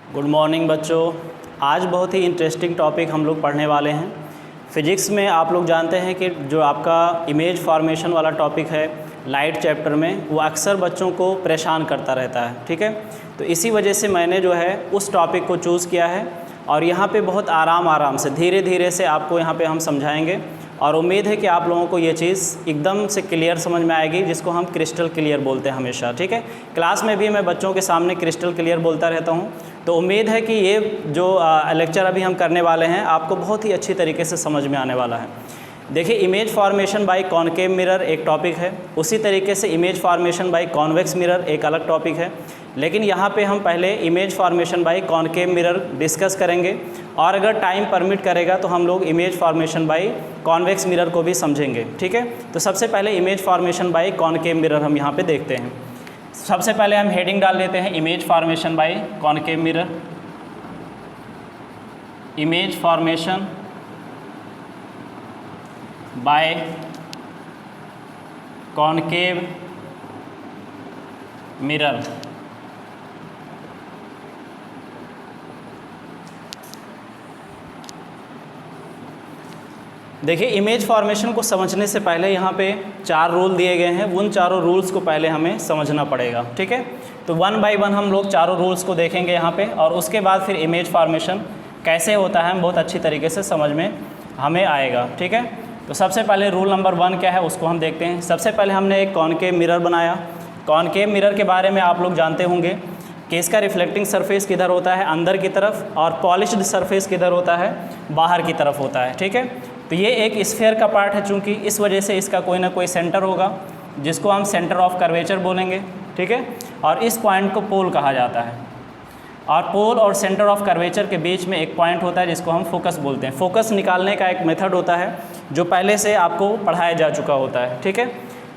Good morning बच्चों। आज बहुत ही इंटरेस्टिंग टॉपिक हम लोग पढ़ने वाले हैं। फ़िज़िक्स में आप लोग जानते हैं कि जो आपका इमेज फॉर्मेशन वाला टॉपिक है लाइट चैप्टर में, वो अक्सर बच्चों को परेशान करता रहता है। ठीक है, तो इसी वजह से मैंने जो है उस टॉपिक को चूज़ किया है और यहाँ पे बहुत आराम से धीरे धीरे से आपको यहाँ पे हम समझाएंगे और उम्मीद है कि आप लोगों को ये चीज़ एकदम से क्लियर समझ में आएगी, जिसको हम क्रिस्टल क्लियर बोलते हैं हमेशा। ठीक है, क्लास में भी मैं बच्चों के सामने क्रिस्टल क्लियर बोलता रहता हूँ। तो उम्मीद है कि ये जो लेक्चर अभी हम करने वाले हैं आपको बहुत ही अच्छी तरीके से समझ में आने वाला है। देखिए, image formation by concave mirror एक टॉपिक है, उसी तरीके से image formation by convex mirror एक अलग टॉपिक है। लेकिन यहाँ पे हम पहले image formation by concave mirror discuss करेंगे और अगर टाइम परमिट करेगा तो हम लोग image formation by convex mirror को भी समझेंगे। ठीक है, तो सबसे पहले image formation by concave mirror हम यहाँ पे देखते हैं। सबसे पहले हम हेडिंग डाल देते हैं image formation by concave mirror. Image formation by concave mirror. देखिए, इमेज फॉर्मेशन को समझने से पहले यहाँ पे 4 रूल दिए गए हैं, उन चारों रूल्स को पहले हमें समझना पड़ेगा। ठीक है, तो 1 बाय 1 हम लोग चारों रूल्स को देखेंगे यहाँ पे और उसके बाद फिर इमेज फॉर्मेशन कैसे होता है हम बहुत अच्छी तरीके से समझ में हमें आएगा। ठीक है, तो सबसे पहले रूल नंबर 1 क्या है उसको हम देखते हैं। सबसे पहले हमने एक कॉनकेव मिरर बनाया। कॉनकेव मिरर के बारे में आप लोग जानते होंगे कि इसका रिफ्लेक्टिंग सरफेस किधर होता है, अंदर की तरफ, और पॉलिश्ड सरफेस किधर होता है, बाहर की तरफ होता है। ठीक है, तो ये एक स्फीयर का पार्ट है, चूँकि इस वजह से इसका कोई ना कोई सेंटर होगा जिसको हम सेंटर ऑफ कर्वेचर बोलेंगे। ठीक है, और इस पॉइंट को पोल कहा जाता है और पोल और सेंटर ऑफ कर्वेचर के बीच में एक पॉइंट होता है जिसको हम फोकस बोलते हैं। फोकस निकालने का एक मेथड होता है जो पहले से आपको पढ़ाया जा चुका होता है। ठीक है,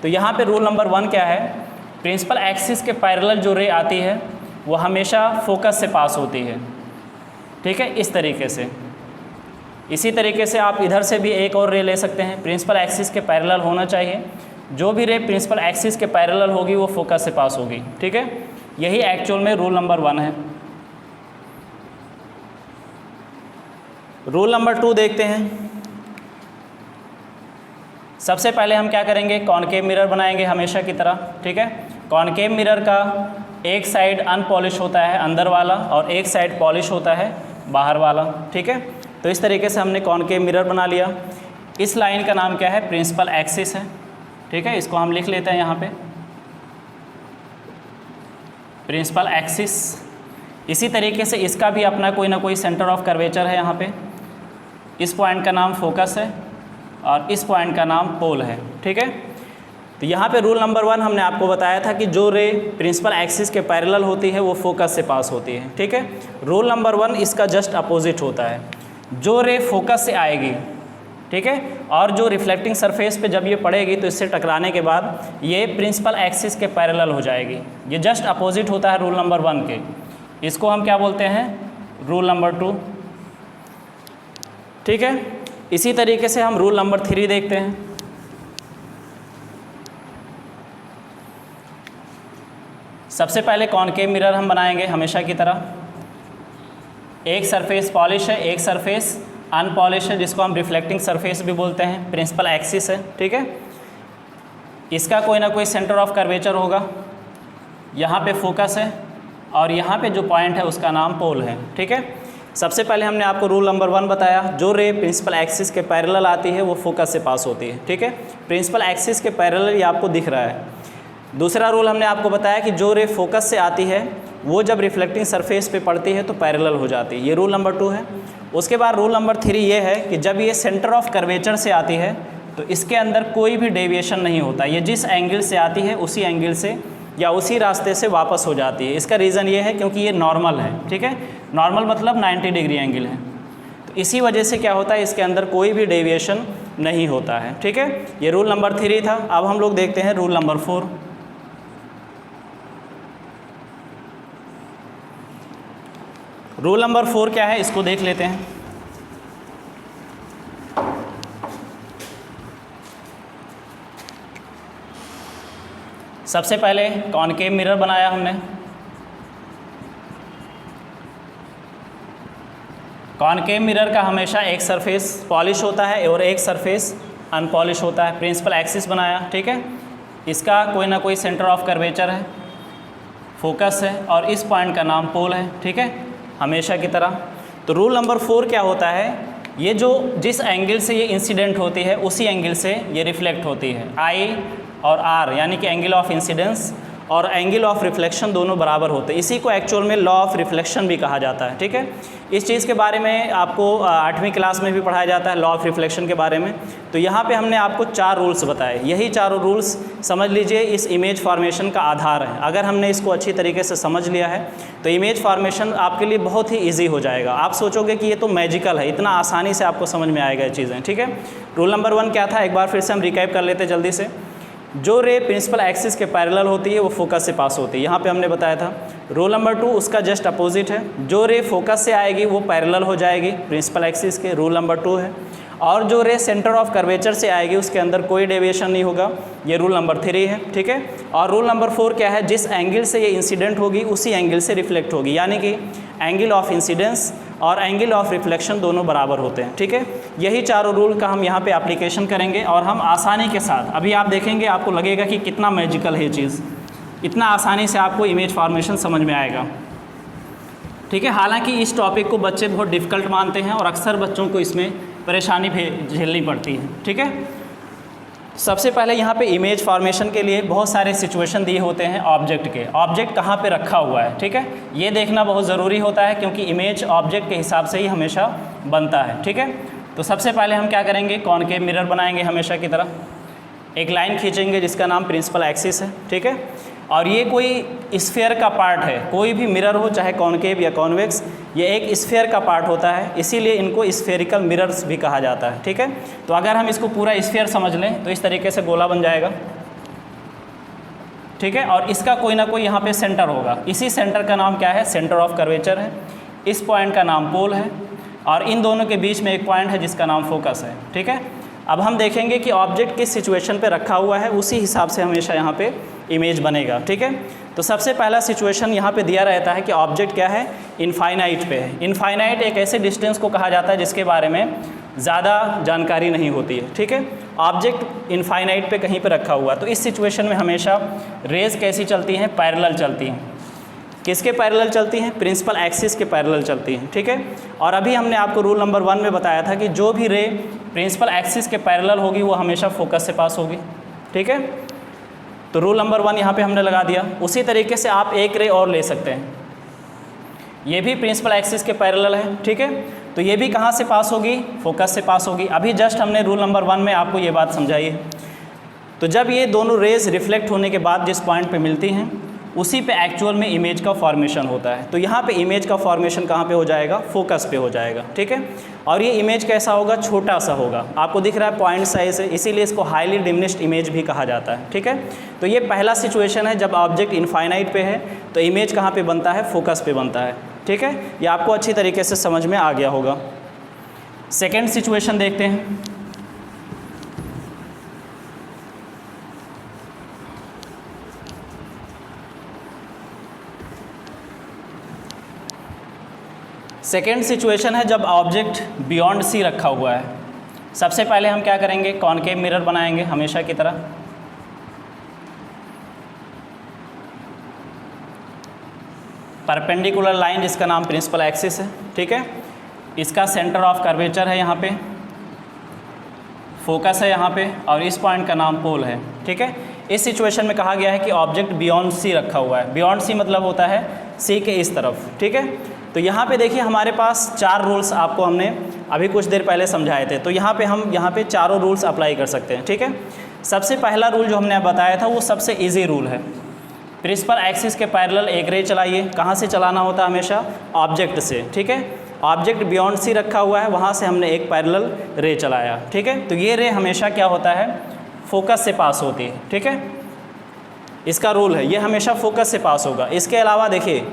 तो यहाँ पे रूल नंबर 1 क्या है, प्रिंसिपल एक्सिस के पैरेलल जो रे आती है वो हमेशा फोकस से पास होती है। ठीक है, इस तरीके से। इसी तरीके से आप इधर से भी एक और रे ले सकते हैं, प्रिंसिपल एक्सिस के पैरेलल होना चाहिए। जो भी रे प्रिंसिपल एक्सिस के पैरेलल होगी वो फोकस से पास होगी। ठीक है, यही एक्चुअल में रूल नंबर 1 है। रूल नंबर 2 देखते हैं। सबसे पहले हम क्या करेंगे, कॉनकेव मिरर बनाएंगे हमेशा की तरह। ठीक है, कॉनकेव मिरर का एक साइड अनपॉलिश होता है अंदर वाला और एक साइड पॉलिश होता है बाहर वाला। ठीक है, तो इस तरीके से हमने कॉनकेव मिरर बना लिया। इस लाइन का नाम क्या है, प्रिंसिपल एक्सिस है। ठीक है, इसको हम लिख लेते हैं यहाँ पे प्रिंसिपल एक्सिस। इसी तरीके से इसका भी अपना कोई ना कोई सेंटर ऑफ कर्वेचर है। यहाँ पे इस पॉइंट का नाम फोकस है और इस पॉइंट का नाम पोल है। ठीक है, तो यहाँ पे रूल नंबर 1 हमने आपको बताया था कि जो रे प्रिंसिपल एक्सिस के पैरेलल होती है वो फोकस से पास होती है। ठीक है, रूल नंबर 1 इसका जस्ट अपोजिट होता है। जो रे फोकस से आएगी, ठीक है, और जो रिफ्लेक्टिंग सरफेस पे जब ये पड़ेगी तो इससे टकराने के बाद ये प्रिंसिपल एक्सिस के पैरेलल हो जाएगी। ये जस्ट अपोजिट होता है रूल नंबर 1 के। इसको हम क्या बोलते हैं, रूल नंबर 2। ठीक है, इसी तरीके से हम रूल नंबर 3 देखते हैं। सबसे पहले कॉनकेव मिरर हम बनाएंगे हमेशा की तरह। एक सरफेस पॉलिश है, एक सरफेस अनपॉलिश है, जिसको हम रिफ्लेक्टिंग सरफेस भी बोलते हैं। प्रिंसिपल एक्सिस है। ठीक है, इसका कोई ना कोई सेंटर ऑफ कर्वेचर होगा। यहाँ पे फोकस है और यहाँ पे जो पॉइंट है उसका नाम पोल है। ठीक है, सबसे पहले हमने आपको रूल नंबर 1 बताया, जो रे प्रिंसिपल एक्सिस के पैरेलल आती है वो फोकस से पास होती है। ठीक है, प्रिंसिपल एक्सिस के पैरेलल ये आपको दिख रहा है। दूसरा रूल हमने आपको बताया कि जो रे फोकस से आती है वो जब रिफ्लेक्टिंग सरफेस पे पड़ती है तो पैरेलल हो जाती है। ये रूल नंबर 2 है। उसके बाद रूल नंबर 3 ये है कि जब ये सेंटर ऑफ कर्वेचर से आती है तो इसके अंदर कोई भी डेविएशन नहीं होता। ये जिस एंगल से आती है उसी एंगल से या उसी रास्ते से वापस हो जाती है। इसका रीज़न ये है क्योंकि ये नॉर्मल है। ठीक है, नॉर्मल मतलब 90 डिग्री एंगल है, तो इसी वजह से क्या होता है, इसके अंदर कोई भी डेविएशन नहीं होता है। ठीक है, ये रूल नंबर 3 था। अब हम लोग देखते हैं रूल नंबर 4। रूल नंबर 4 क्या है इसको देख लेते हैं। सबसे पहले कॉनकेव मिरर बनाया हमने। कॉनकेव मिरर का हमेशा एक सरफेस पॉलिश होता है और एक सरफेस अनपॉलिश होता है। प्रिंसिपल एक्सिस बनाया, ठीक है, इसका कोई ना कोई सेंटर ऑफ कर्वेचर है, फोकस है, और इस पॉइंट का नाम पोल है, ठीक है, हमेशा की तरह। तो रूल नंबर 4 क्या होता है, ये जो जिस एंगल से ये इंसिडेंट होती है उसी एंगल से ये रिफ्लेक्ट होती है। आई और आर यानी कि एंगल ऑफ इंसिडेंस और एंगल ऑफ रिफ्लेक्शन दोनों बराबर होते हैं। इसी को एक्चुअल में लॉ ऑफ रिफ्लेक्शन भी कहा जाता है, ठीक है। इस चीज़ के बारे में आपको 8वीं क्लास में भी पढ़ाया जाता है, लॉ ऑफ रिफ्लेक्शन के बारे में। तो यहाँ पे हमने आपको 4 रूल्स बताए, यही चारों रूल्स समझ लीजिए इस इमेज फॉर्मेशन का आधार है। अगर हमने इसको अच्छी तरीके से समझ लिया है तो इमेज फॉर्मेशन आपके लिए बहुत ही ईजी हो जाएगा। आप सोचोगे कि ये तो मैजिकल है, इतना आसानी से आपको समझ में आएगा ये चीज़ें, ठीक है। रूल नंबर 1 क्या था, एक बार फिर से हम रिकैप कर लेते जल्दी से। जो रे प्रिंसिपल एक्सिस के पैरेलल होती है वो फोकस से पास होती है, यहाँ पे हमने बताया था। रूल नंबर 2 उसका जस्ट अपोजिट है, जो रे फोकस से आएगी वो पैरेलल हो जाएगी प्रिंसिपल एक्सिस के, रूल नंबर 2 है। और जो रे सेंटर ऑफ कर्वेचर से आएगी उसके अंदर कोई डेविएशन नहीं होगा, ये रूल नंबर 3 है, ठीक है। और रूल नंबर 4 क्या है, जिस एंगल से ये इंसिडेंट होगी उसी एंगल से रिफ्लेक्ट होगी, यानी कि एंगल ऑफ इंसिडेंस और एंगल ऑफ रिफ्लेक्शन दोनों बराबर होते हैं, ठीक है। यही चारों रूल का हम यहाँ पे एप्लीकेशन करेंगे और हम आसानी के साथ, अभी आप देखेंगे आपको लगेगा कि कितना मैजिकल है ये चीज़, इतना आसानी से आपको इमेज फॉर्मेशन समझ में आएगा, ठीक है। हालांकि इस टॉपिक को बच्चे बहुत डिफ़िकल्ट मानते हैं और अक्सर बच्चों को इसमें परेशानी झेलनी पड़ती है, ठीक है। सबसे पहले यहाँ पे इमेज फॉर्मेशन के लिए बहुत सारे सिचुएशन दिए होते हैं ऑब्जेक्ट के, ऑब्जेक्ट कहाँ पे रखा हुआ है, ठीक है। ये देखना बहुत ज़रूरी होता है क्योंकि इमेज ऑब्जेक्ट के हिसाब से ही हमेशा बनता है, ठीक है। तो सबसे पहले हम क्या करेंगे, कॉनकेव मिरर बनाएंगे हमेशा की तरह, एक लाइन खींचेंगे जिसका नाम प्रिंसिपल एक्सिस है, ठीक है। और ये कोई स्फीयर का पार्ट है, कोई भी मिरर हो चाहे कॉनकेव या कॉन्वेक्स, ये एक स्फीयर का पार्ट होता है, इसीलिए इनको स्फेरिकल मिरर्स भी कहा जाता है, ठीक है। तो अगर हम इसको पूरा स्फीयर समझ लें तो इस तरीके से गोला बन जाएगा, ठीक है। और इसका कोई ना कोई यहाँ पे सेंटर होगा, इसी सेंटर का नाम क्या है, सेंटर ऑफ कर्वेचर है। इस पॉइंट का नाम पोल है और इन दोनों के बीच में एक पॉइंट है जिसका नाम फोकस है, ठीक है। अब हम देखेंगे कि ऑब्जेक्ट किस सिचुएशन पे रखा हुआ है, उसी हिसाब से हमेशा यहाँ पे इमेज बनेगा, ठीक है। तो सबसे पहला सिचुएशन यहाँ पे दिया रहता है कि ऑब्जेक्ट क्या है, इनफाइनाइट पे है। इनफाइनाइट एक ऐसे डिस्टेंस को कहा जाता है जिसके बारे में ज़्यादा जानकारी नहीं होती है, ठीक है। ऑब्जेक्ट इनफाइनाइट पे कहीं पे रखा हुआ, तो इस सिचुएशन में हमेशा रेज कैसी चलती हैं, पैरेलल चलती हैं। किसके पैरेलल चलती हैं, प्रिंसिपल एक्सिस के पैरेलल चलती हैं, ठीक है। और अभी हमने आपको रूल नंबर 1 में बताया था कि जो भी रे प्रिंसिपल एक्सिस के पैरेलल होगी वो हमेशा फोकस से पास होगी, ठीक है। तो रूल नंबर 1 यहाँ पे हमने लगा दिया। उसी तरीके से आप एक रे और ले सकते हैं, ये भी प्रिंसिपल एक्सिस के पैरेलल है, ठीक है। तो ये भी कहाँ से पास होगी, फोकस से पास होगी। अभी जस्ट हमने रूल नंबर 1 में आपको ये बात समझाई है। तो जब ये दोनों रेज रिफ्लेक्ट होने के बाद जिस पॉइंट पे मिलती हैं उसी पे एक्चुअल में इमेज का फॉर्मेशन होता है। तो यहाँ पे इमेज का फॉर्मेशन कहाँ पे हो जाएगा, फोकस पे हो जाएगा, ठीक है। और ये इमेज कैसा होगा, छोटा सा होगा, आपको दिख रहा है पॉइंट साइज है, इसीलिए इसको हाईली डिमिनिश्ड इमेज भी कहा जाता है, ठीक है। तो ये पहला सिचुएशन है जब ऑब्जेक्ट इनफाइनाइट पे है तो इमेज कहाँ पे बनता है, फोकस पे बनता है, ठीक है। ये आपको अच्छी तरीके से समझ में आ गया होगा। सेकेंड सिचुएशन देखते हैं। सेकेंड सिचुएशन है जब ऑब्जेक्ट बियॉन्ड सी रखा हुआ है। सबसे पहले हम क्या करेंगे, कॉनकेव मिरर बनाएंगे हमेशा की तरह। परपेंडिकुलर लाइन जिसका नाम प्रिंसिपल एक्सिस है, ठीक है। इसका सेंटर ऑफ कर्वेचर है यहाँ पे, फोकस है यहाँ पे, और इस पॉइंट का नाम पोल है, ठीक है। इस सिचुएशन में कहा गया है कि ऑब्जेक्ट बियॉन्ड सी रखा हुआ है। बियॉन्ड सी मतलब होता है सी के इस तरफ, ठीक है। तो यहाँ पे देखिए हमारे पास 4 रूल्स आपको हमने अभी कुछ देर पहले समझाए थे। तो यहाँ पे हम चारों रूल्स अप्लाई कर सकते हैं, ठीक है। सबसे पहला रूल जो हमने बताया था वो सबसे इजी रूल है। प्रिंसिपल एक्सिस के पैरेलल एक रे चलाइए। कहाँ से चलाना होता है, हमेशा ऑब्जेक्ट से, ठीक है। ऑब्जेक्ट बियॉन्ड सी रखा हुआ है, वहाँ से हमने एक पैरेलल रे चलाया, ठीक है। तो ये रे हमेशा क्या होता है, फोकस से पास होती है, ठीक है। इसका रूल है, ये हमेशा फोकस से पास होगा। इसके अलावा देखिए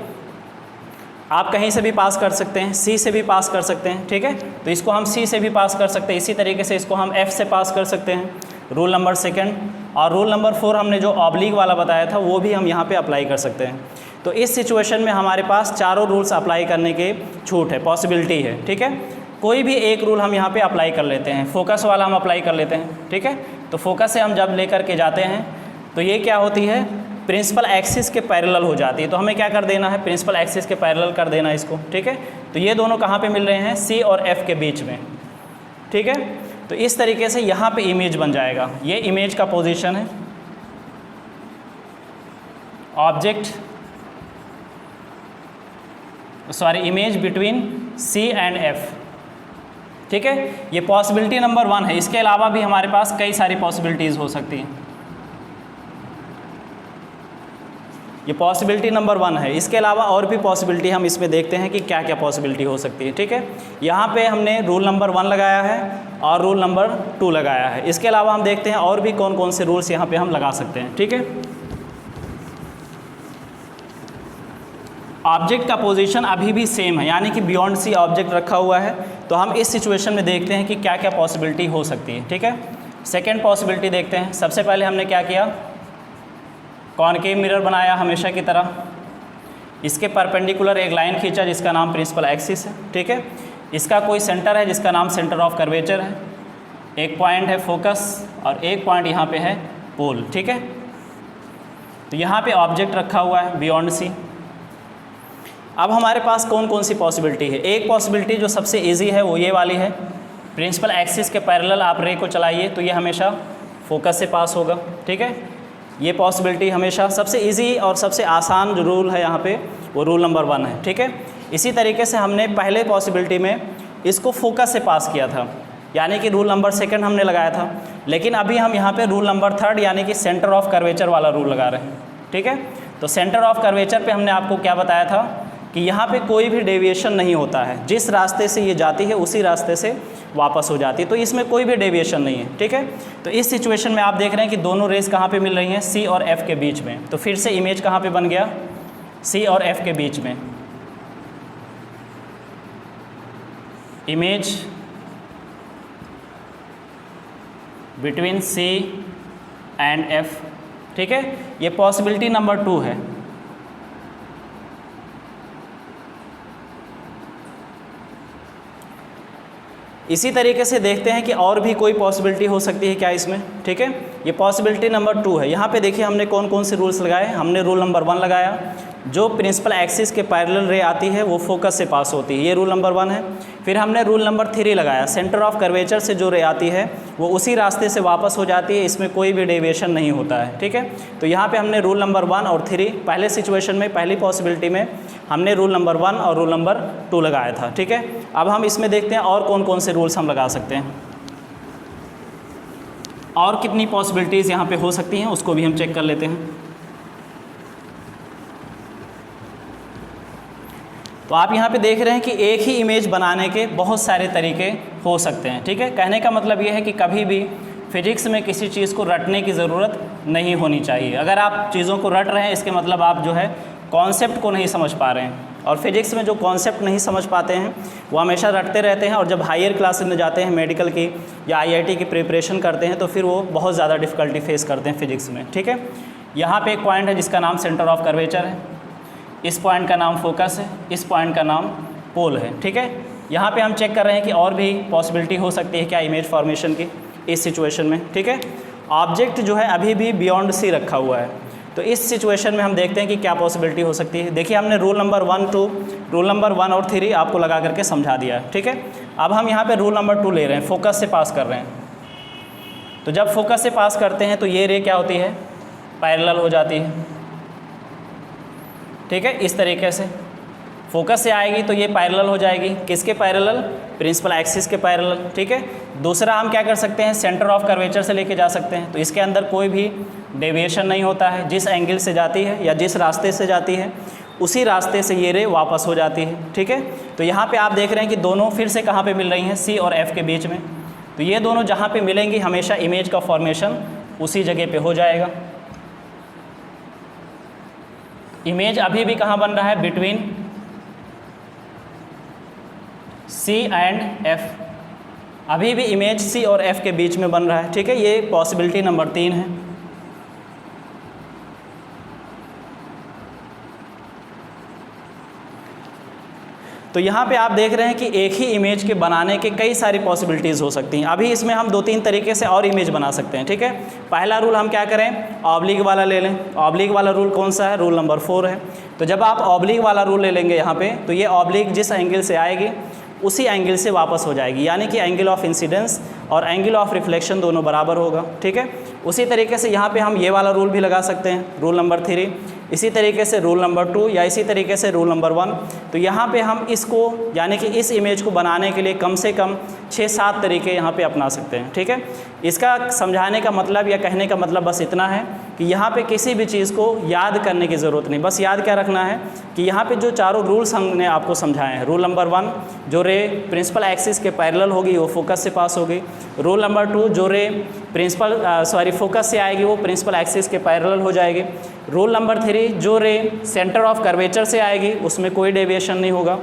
आप कहीं से भी पास कर सकते हैं, सी से भी पास कर सकते हैं, ठीक है। तो इसको हम सी से भी पास कर सकते हैं, इसी तरीके से इसको हम एफ से पास कर सकते हैं, रूल नंबर 2। और रूल नंबर 4 हमने जो ऑब्लिक वाला बताया था वो भी हम यहाँ पे अप्लाई कर सकते हैं। तो इस सिचुएशन में हमारे पास चारों रूल्स अप्लाई करने के छूट है, पॉसिबिलिटी है, ठीक है। कोई भी एक रूल हम यहाँ पे अप्लाई कर लेते हैं, फोकस वाला हम अप्लाई कर लेते हैं, ठीक है। तो फोकस से हम जब लेकर के जाते हैं तो ये क्या होती है, प्रिंसिपल एक्सिस के पैरेलल हो जाती है। तो हमें क्या कर देना है, प्रिंसिपल एक्सिस के पैरेलल कर देना इसको, ठीक है। तो ये दोनों कहाँ पे मिल रहे हैं, सी और एफ के बीच में, ठीक है। तो इस तरीके से यहाँ पे इमेज बन जाएगा। ये इमेज का पोजीशन है, object image between C and F, ठीक है। ये पॉसिबिलिटी नंबर 1 है। इसके अलावा भी हमारे पास कई सारी पॉसिबिलिटीज़ हो सकती हैं। ये पॉसिबिलिटी नंबर 1 है। इसके अलावा और भी पॉसिबिलिटी हम इसमें देखते हैं कि क्या क्या पॉसिबिलिटी हो सकती है, ठीक है। यहाँ पे हमने रूल नंबर 1 लगाया है और रूल नंबर 2 लगाया है। इसके अलावा हम देखते हैं और भी कौन कौन से रूल्स यहाँ पे हम लगा सकते हैं, ठीक है। ऑब्जेक्ट का पोजीशन अभी भी सेम है, यानी कि बियॉन्ड सी ऑब्जेक्ट रखा हुआ है। तो हम इस सिचुएशन में देखते हैं कि क्या क्या पॉसिबिलिटी हो सकती है, ठीक है। सेकेंड पॉसिबिलिटी देखते हैं। सबसे पहले हमने क्या किया, कॉनकेव मिरर बनाया हमेशा की तरह, इसके परपेंडिकुलर एक लाइन खींचा जिसका नाम प्रिंसिपल एक्सिस है, ठीक है। इसका कोई सेंटर है जिसका नाम सेंटर ऑफ कर्वेचर है, एक पॉइंट है फोकस और एक पॉइंट यहाँ पे है पोल, ठीक है। तो यहाँ पे ऑब्जेक्ट रखा हुआ है बियॉन्ड सी। अब हमारे पास कौन कौन सी पॉसिबिलिटी है। एक पॉसिबिलिटी जो सबसे इजी है वो ये वाली है, प्रिंसिपल एक्सिस के पैरेलल आप रे को चलाइए तो ये हमेशा फोकस से पास होगा, ठीक है। ये पॉसिबिलिटी हमेशा सबसे इजी और सबसे आसान जो रूल है यहाँ पे वो रूल नंबर 1 है, ठीक है। इसी तरीके से हमने पहले पॉसिबिलिटी में इसको फोकस से पास किया था, यानी कि रूल नंबर 2 हमने लगाया था। लेकिन अभी हम यहाँ पे रूल नंबर 3 यानी कि सेंटर ऑफ कर्वेचर वाला रूल लगा रहे हैं, ठीक है। तो सेंटर ऑफ कर्वेचर पे हमने आपको क्या बताया था कि यहाँ पे कोई भी डेविएशन नहीं होता है, जिस रास्ते से ये जाती है उसी रास्ते से वापस हो जाती है, तो इसमें कोई भी डेविएशन नहीं है, ठीक है। तो इस सिचुएशन में आप देख रहे हैं कि दोनों रेस कहाँ पे मिल रही हैं, सी और एफ के बीच में। तो फिर से इमेज कहाँ पे बन गया, सी और एफ के बीच में। Image between C and F, ठीक है। ये पॉसिबिलिटी नंबर 2 है। इसी तरीके से देखते हैं कि और भी कोई पॉसिबिलिटी हो सकती है क्या इसमें, ठीक है। ये पॉसिबिलिटी नंबर 2 है। यहाँ पे देखिए हमने कौन कौन से रूल्स लगाए। हमने रूल नंबर 1 लगाया, जो प्रिंसिपल एक्सिस के पैरेलल रे आती है वो फोकस से पास होती है, ये रूल नंबर 1 है। फिर हमने रूल नंबर 3 लगाया, सेंटर ऑफ कर्वेचर से जो रे आती है वो उसी रास्ते से वापस हो जाती है, इसमें कोई भी डेविएशन नहीं होता है, ठीक है। तो यहाँ पे हमने रूल नंबर 1 और 3 पहले सिचुएशन में, पहली पॉसिबिलिटी में हमने रूल नंबर 1 और रूल नंबर 2 लगाया था, ठीक है। अब हम इसमें देखते हैं और कौन कौन से रूल्स हम लगा सकते हैं, और कितनी पॉसिबिलिटीज़ यहाँ पे हो सकती हैं उसको भी हम चेक कर लेते हैं। तो आप यहाँ पे देख रहे हैं कि एक ही इमेज बनाने के बहुत सारे तरीके हो सकते हैं, ठीक है। कहने का मतलब ये है कि कभी भी फिजिक्स में किसी चीज़ को रटने की ज़रूरत नहीं होनी चाहिए। अगर आप चीज़ों को रट रहे हैं इसके मतलब आप जो है कॉन्सेप्ट को नहीं समझ पा रहे हैं, और फिजिक्स में जो कॉन्सेप्ट नहीं समझ पाते हैं वो हमेशा रटते रहते हैं, और जब हायर क्लासेस में जाते हैं, मेडिकल की या आईआईटी की प्रिपरेशन करते हैं, तो फिर वो बहुत ज़्यादा डिफ़िकल्टी फेस करते हैं फिजिक्स में, ठीक है। यहाँ पे एक पॉइंट है जिसका नाम सेंटर ऑफ कर्वेचर है, इस पॉइंट का नाम फोकस है, इस पॉइंट का नाम पोल है, ठीक है। यहाँ पे हम चेक कर रहे हैं कि और भी पॉसिबिलिटी हो सकती है क्या इमेज फॉर्मेशन की इस सिचुएशन में, ठीक है। ऑब्जेक्ट जो है अभी भी बियॉन्ड सी रखा हुआ है, तो इस सिचुएशन में हम देखते हैं कि क्या पॉसिबिलिटी हो सकती है। देखिए हमने रूल नंबर 1, 2, रूल नंबर 1 और 3 आपको लगा करके समझा दिया है, ठीक है। अब हम यहाँ पे रूल नंबर 2 ले रहे हैं, फोकस से पास कर रहे हैं। तो जब फोकस से पास करते हैं तो ये रे क्या होती है, पैरेलल हो जाती है, ठीक है। इस तरीके से फोकस से आएगी तो ये पैरेलल हो जाएगी, किसके पैरेलल, प्रिंसिपल एक्सिस के पैरेलल, ठीक है। दूसरा हम क्या कर सकते हैं, सेंटर ऑफ कर्वेचर से लेके जा सकते हैं, तो इसके अंदर कोई भी डेविएशन नहीं होता है, जिस एंगल से जाती है या जिस रास्ते से जाती है उसी रास्ते से ये रे वापस हो जाती है, ठीक है। तो यहाँ पे आप देख रहे हैं कि दोनों फिर से कहाँ पे मिल रही हैं, सी और एफ के बीच में। तो ये दोनों जहाँ पे मिलेंगी हमेशा इमेज का फॉर्मेशन उसी जगह पे हो जाएगा। इमेज अभी भी कहाँ बन रहा है, बिटवीन सी एंड एफ, अभी भी इमेज सी और एफ के बीच में बन रहा है, ठीक है। ये पॉसिबिलिटी नंबर 3 है। तो यहाँ पे आप देख रहे हैं कि एक ही इमेज के बनाने के कई सारी पॉसिबिलिटीज़ हो सकती हैं। अभी इसमें हम 2-3 तरीके से और इमेज बना सकते हैं, ठीक है। पहला रूल हम क्या करें, ऑब्लिक वाला ले लें। ऑब्लिक वाला रूल कौन सा है, रूल नंबर 4 है। तो जब आप ऑब्लिक वाला रूल ले लेंगे यहाँ पे, तो ये ऑब्लिक जिस एंगल से आएगी उसी एंगल से वापस हो जाएगी, यानी कि एंगल ऑफ इंसिडेंस और एंगल ऑफ रिफ्लेक्शन दोनों बराबर होगा, ठीक है। उसी तरीके से यहाँ पे हम ये वाला रूल भी लगा सकते हैं, रूल नंबर 3। इसी तरीके से रूल नंबर 2 या इसी तरीके से रूल नंबर 1। तो यहाँ पे हम इसको यानी कि इस इमेज को बनाने के लिए कम से कम 6-7 तरीके यहाँ पे अपना सकते हैं, ठीक है। इसका समझाने का मतलब या कहने का मतलब बस इतना है कि यहाँ पे किसी भी चीज़ को याद करने की ज़रूरत नहीं, बस याद क्या रखना है कि यहाँ पे जो चारों रूल्स हमने आपको समझाए हैं, रूल नंबर 1 जो रे प्रिंसिपल एक्सिस के पैरेलल होगी वो फोकस से पास होगी। रूल नंबर 2 जो रे फोकस से आएगी वो प्रिंसिपल एक्सिस के पैरेलल हो जाएगी। रूल नंबर 3 जो रे सेंटर ऑफ कर्वेचर से आएगी उसमें कोई डेविएशन नहीं होगा।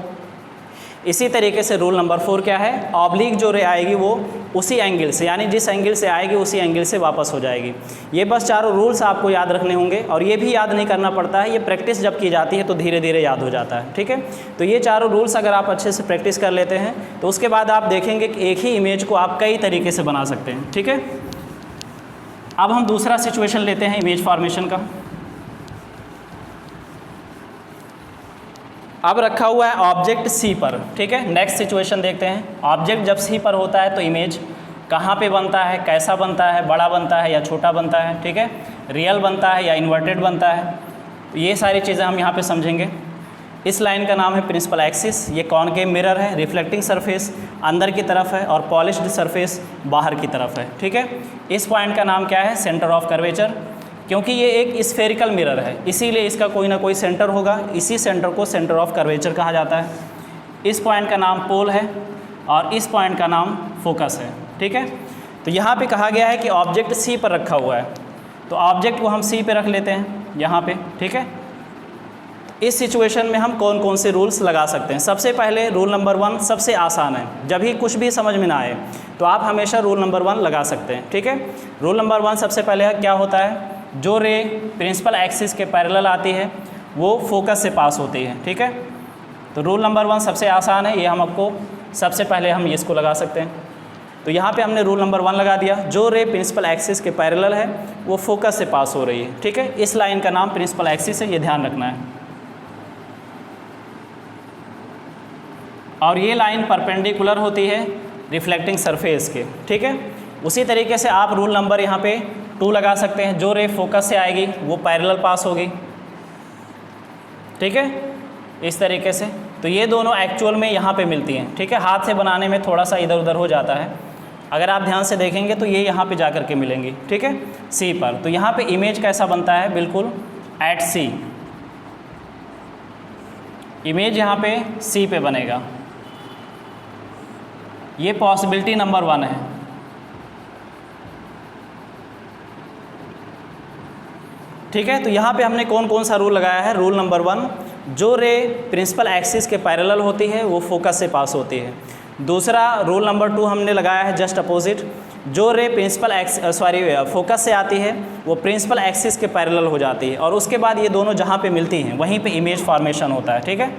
इसी तरीके से रूल नंबर 4 क्या है, ऑब्लिक जो रे आएगी वो उसी एंगल से, यानी जिस एंगल से आएगी उसी एंगल से वापस हो जाएगी। ये बस चारों रूल्स आपको याद रखने होंगे, और ये भी याद नहीं करना पड़ता है, ये प्रैक्टिस जब की जाती है तो धीरे धीरे याद हो जाता है, ठीक है। तो ये चारों रूल्स अगर आप अच्छे से प्रैक्टिस कर लेते हैं तो उसके बाद आप देखेंगे कि एक ही इमेज को आप कई तरीके से बना सकते हैं, ठीक है। अब हम दूसरा सिचुएशन लेते हैं इमेज फॉर्मेशन का। अब रखा हुआ है ऑब्जेक्ट सी पर, ठीक है। नेक्स्ट सिचुएशन देखते हैं। ऑब्जेक्ट जब सी पर होता है तो इमेज कहाँ पे बनता है, कैसा बनता है, बड़ा बनता है या छोटा बनता है, ठीक है, रियल बनता है या इन्वर्टेड बनता है, तो ये सारी चीज़ें हम यहाँ पे समझेंगे। इस लाइन का नाम है प्रिंसिपल एक्सिस। ये कॉनकेव मिरर है, रिफ्लेक्टिंग सरफेस अंदर की तरफ है और पॉलिश्ड सरफेस बाहर की तरफ है, ठीक है। इस पॉइंट का नाम क्या है, सेंटर ऑफ कर्वेचर। क्योंकि ये एक स्फेरिकल मिरर है इसीलिए इसका कोई ना कोई सेंटर होगा, इसी सेंटर को सेंटर ऑफ कर्वेचर कहा जाता है। इस पॉइंट का नाम पोल है और इस पॉइंट का नाम फोकस है, ठीक है। तो यहाँ पे कहा गया है कि ऑब्जेक्ट सी पर रखा हुआ है, तो ऑब्जेक्ट को हम सी पे रख लेते हैं यहाँ पे, ठीक है। इस सिचुएशन में हम कौन कौन से रूल्स लगा सकते हैं। सबसे पहले रूल नंबर 1 सबसे आसान है, जब भी कुछ भी समझ में ना आए तो आप हमेशा रूल नंबर 1 लगा सकते हैं, ठीक है। रूल नंबर 1 सबसे पहले क्या होता है, जो रे प्रिंसिपल एक्सिस के पैरेलल आती है वो फोकस से पास होती है, ठीक है। तो रूल नंबर 1 सबसे आसान है, ये हम आपको सबसे पहले हम इसको लगा सकते हैं। तो यहाँ पे हमने रूल नंबर 1 लगा दिया, जो रे प्रिंसिपल एक्सिस के पैरेलल है वो फोकस से पास हो रही है, ठीक है। इस लाइन का नाम प्रिंसिपल एक्सिस है, ये ध्यान रखना है। और ये लाइन परपेंडिकुलर होती है रिफ्लेक्टिंग सरफेस के, ठीक है। उसी तरीके से आप रूल नंबर यहाँ पे 2 लगा सकते हैं, जो रे फोकस से आएगी वो पैरेलल पास होगी, ठीक है, इस तरीके से। तो ये दोनों एक्चुअल में यहाँ पे मिलती हैं, ठीक है। हाथ से बनाने में थोड़ा सा इधर उधर हो जाता है, अगर आप ध्यान से देखेंगे तो ये यहाँ पे जा कर के मिलेंगी, ठीक है, सी पर। तो यहाँ पे इमेज कैसा बनता है, बिल्कुल एट सी, इमेज यहाँ पे सी पे बनेगा। ये पॉसिबिलिटी नंबर 1 है। ठीक है, तो यहाँ पे हमने कौन कौन सा रूल लगाया है। रूल नंबर 1, जो रे प्रिंसिपल एक्सिस के पैरेलल होती है वो फोकस से पास होती है। दूसरा रूल नंबर 2 हमने लगाया है जस्ट अपोजिट, जो रे फोकस से आती है वो प्रिंसिपल एक्सिस के पैरेलल हो जाती है, और उसके बाद ये दोनों जहाँ पे मिलती हैं वहीं पे इमेज फॉर्मेशन होता है, ठीक है,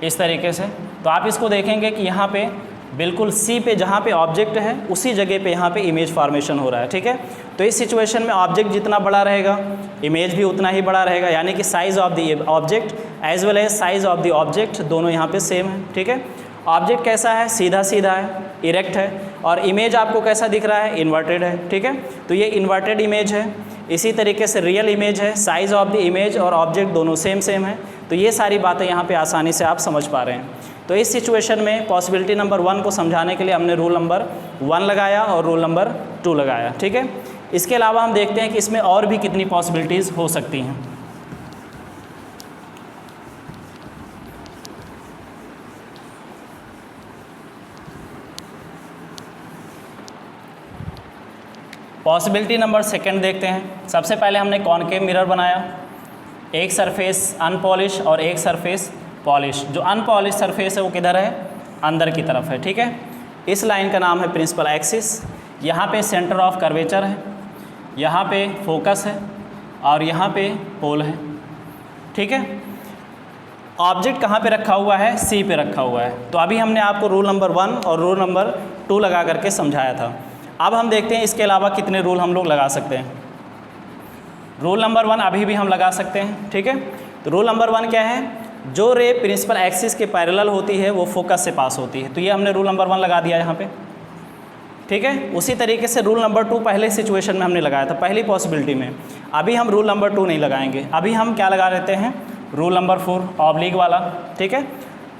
इस तरीके से। तो आप इसको देखेंगे कि यहाँ पे बिल्कुल सी पे जहाँ पे ऑब्जेक्ट है उसी जगह पे यहाँ पे इमेज फॉर्मेशन हो रहा है, ठीक है। तो इस सिचुएशन में ऑब्जेक्ट जितना बड़ा रहेगा इमेज भी उतना ही बड़ा रहेगा, यानी कि size of the object as well as size of the object दोनों यहाँ पे सेम है, ठीक है। ऑब्जेक्ट कैसा है, सीधा सीधा है, इरेक्ट है, और इमेज आपको कैसा दिख रहा है, इन्वर्टेड है, ठीक है। तो ये इन्वर्टेड इमेज है। इसी तरीके से रियल इमेज है, साइज़ ऑफ द इमेज और ऑब्जेक्ट दोनों सेम है। तो ये सारी बातें यहाँ पे आसानी से आप समझ पा रहे हैं। तो इस सिचुएशन में पॉसिबिलिटी नंबर 1 को समझाने के लिए हमने रूल नंबर 1 लगाया और रूल नंबर 2 लगाया, ठीक है। इसके अलावा हम देखते हैं कि इसमें और भी कितनी पॉसिबिलिटीज़ हो सकती हैं। पॉसिबिलिटी नंबर 2 देखते हैं। सबसे पहले हमने कॉनकेव मिरर बनाया, एक सरफेस अनपॉलिश और एक सरफेस पॉलिश। जो अनपॉलिश सरफेस है वो किधर है, अंदर की तरफ है, ठीक है। इस लाइन का नाम है प्रिंसिपल एक्सिस। यहाँ पे सेंटर ऑफ कर्वेचर है, यहाँ पे फोकस है और यहाँ पे पोल है, ठीक है। ऑब्जेक्ट कहाँ पे रखा हुआ है, सी पे रखा हुआ है। तो अभी हमने आपको रूल नंबर 1 और रूल नंबर 2 लगा करके समझाया था। अब हम देखते हैं इसके अलावा कितने रूल हम लोग लगा सकते हैं। रूल नंबर 1 अभी भी हम लगा सकते हैं, ठीक है। तो रूल नंबर 1 क्या है, जो रे प्रिंसिपल एक्सिस के पैरेलल होती है वो फोकस से पास होती है। तो ये हमने रूल नंबर 1 लगा दिया यहाँ पे, ठीक है। उसी तरीके से रूल नंबर 2 पहले सिचुएशन में हमने लगाया था, पहली पॉसिबिलिटी में। अभी हम रूल नंबर 2 नहीं लगाएंगे, अभी हम क्या लगा लेते हैं, रूल नंबर 4 ऑब्लिक वाला, ठीक है।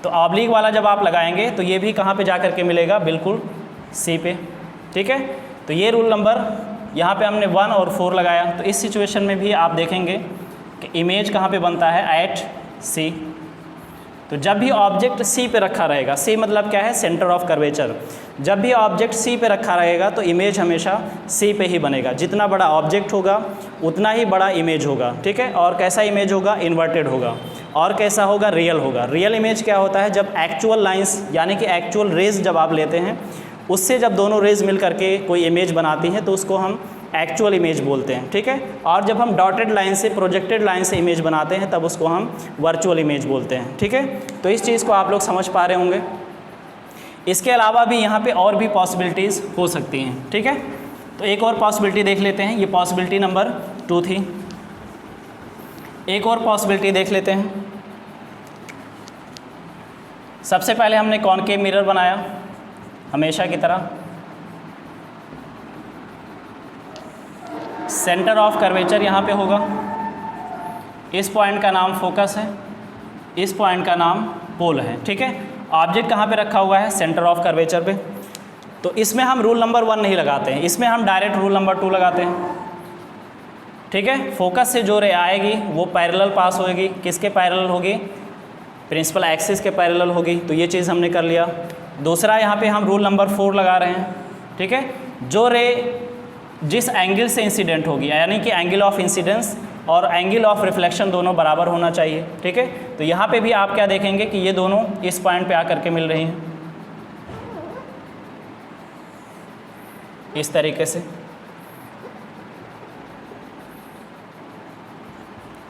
तो ऑब्लिक वाला जब आप लगाएंगे तो ये भी कहाँ पे जा करके मिलेगा, बिल्कुल सी पे, ठीक है। तो ये रूल नंबर यहाँ पे हमने 1 और 4 लगाया। तो इस सिचुएशन में भी आप देखेंगे कि इमेज कहाँ पे बनता है, एट सी। तो जब भी ऑब्जेक्ट सी पे रखा रहेगा, सी मतलब क्या है, सेंटर ऑफ कर्वेचर, जब भी ऑब्जेक्ट सी पे रखा रहेगा तो इमेज हमेशा सी पे ही बनेगा। जितना बड़ा ऑब्जेक्ट होगा उतना ही बड़ा इमेज होगा, ठीक है। और कैसा इमेज होगा, इन्वर्टेड होगा। और कैसा होगा, रियल होगा। रियल इमेज क्या होता है, जब एक्चुअल लाइंस यानी कि एक्चुअल रेज जब आप लेते हैं, उससे जब दोनों रेज मिल करके कोई इमेज बनाती हैं तो उसको हम एक्चुअल इमेज बोलते हैं, ठीक है। और जब हम डॉटेड लाइन से, प्रोजेक्टेड लाइन से इमेज बनाते हैं तब उसको हम वर्चुअल इमेज बोलते हैं, ठीक है। तो इस चीज़ को आप लोग समझ पा रहे होंगे। इसके अलावा भी यहाँ पे और भी पॉसिबिलिटीज़ हो सकती हैं, ठीक है। तो एक और पॉसिबिलिटी देख लेते हैं, ये पॉसिबिलिटी नंबर 2 थी। एक और पॉसिबिलिटी देख लेते हैं। सबसे पहले हमने कॉनकेव मिरर बनाया हमेशा की तरह। सेंटर ऑफ कर्वेचर यहाँ पे होगा, इस पॉइंट का नाम फोकस है, इस पॉइंट का नाम पोल है, ठीक है। ऑब्जेक्ट कहाँ पे रखा हुआ है, सेंटर ऑफ कर्वेचर पे। तो इसमें हम रूल नंबर 1 नहीं लगाते हैं, इसमें हम डायरेक्ट रूल नंबर 2 लगाते हैं, ठीक है। फोकस से जो रे आएगी वो पैरेलल पास होगी, किसके पैरेलल होगी, प्रिंसिपल एक्सिस के पैरेलल होगी। तो ये चीज़ हमने कर लिया। दूसरा यहाँ पे हम रूल नंबर 4 लगा रहे हैं, ठीक है। जो रे जिस एंगल से इंसिडेंट होगी, यानी कि एंगल ऑफ इंसिडेंस और एंगल ऑफ रिफ्लेक्शन दोनों बराबर होना चाहिए, ठीक है। तो यहाँ पे भी आप क्या देखेंगे कि ये दोनों इस पॉइंट पे आकर के मिल रही हैं, इस तरीके से,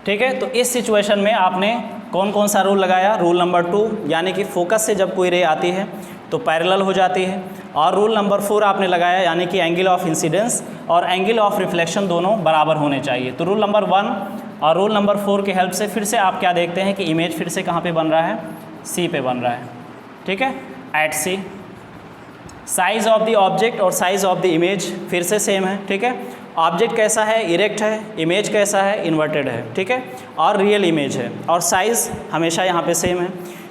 ठीक है। तो इस सिचुएशन में आपने कौन कौन सा रूल लगाया, रूल नंबर 2 यानी कि फोकस से जब कोई रे आती है तो पैरेलल हो जाती है। और रूल नंबर 4 आपने लगाया यानी कि एंगल ऑफ इंसिडेंस और एंगल ऑफ रिफ्लेक्शन दोनों बराबर होने चाहिए। तो रूल नंबर 1 और रूल नंबर 4 के हेल्प से फिर से आप क्या देखते हैं कि इमेज फिर से कहाँ पे बन रहा है, सी पे बन रहा है, ठीक है, at C. Size of the object और साइज़ ऑफ द इमेज फिर से सेम है, ठीक है। ऑब्जेक्ट कैसा है, इरेक्ट है, इमेज कैसा है, इन्वर्टेड है, ठीक है, और रियल इमेज है, और साइज़ हमेशा यहाँ पे सेम है।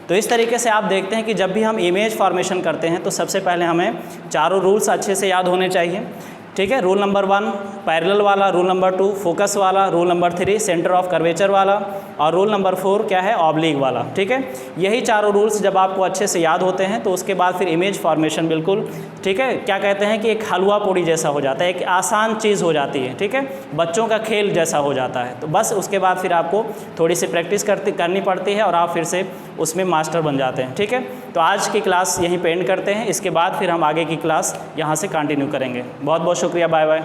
तो इस तरीके से आप देखते हैं कि जब भी हम इमेज फॉर्मेशन करते हैं तो सबसे पहले हमें चारों रूल्स अच्छे से याद होने चाहिए, ठीक है। रूल नंबर 1 पैरेलल वाला, रूल नंबर 2 फोकस वाला, rule number 3 centre of curvature वाला, और रूल नंबर 4 क्या है, ऑब्लिक वाला, ठीक है। यही चारों रूल्स जब आपको अच्छे से याद होते हैं तो उसके बाद फिर इमेज फॉर्मेशन बिल्कुल, ठीक है, क्या कहते हैं कि एक हलवा पूड़ी जैसा हो जाता है, एक आसान चीज़ हो जाती है, ठीक है, बच्चों का खेल जैसा हो जाता है। तो बस उसके बाद फिर आपको थोड़ी सी प्रैक्टिस करनी पड़ती है और आप फिर से उसमें मास्टर बन जाते हैं, ठीक है। तो आज की क्लास यहीं पे एंड करते हैं, इसके बाद फिर हम आगे की क्लास यहाँ से कंटिन्यू करेंगे। बहुत बहुत शुक्रिया, बाय बाय।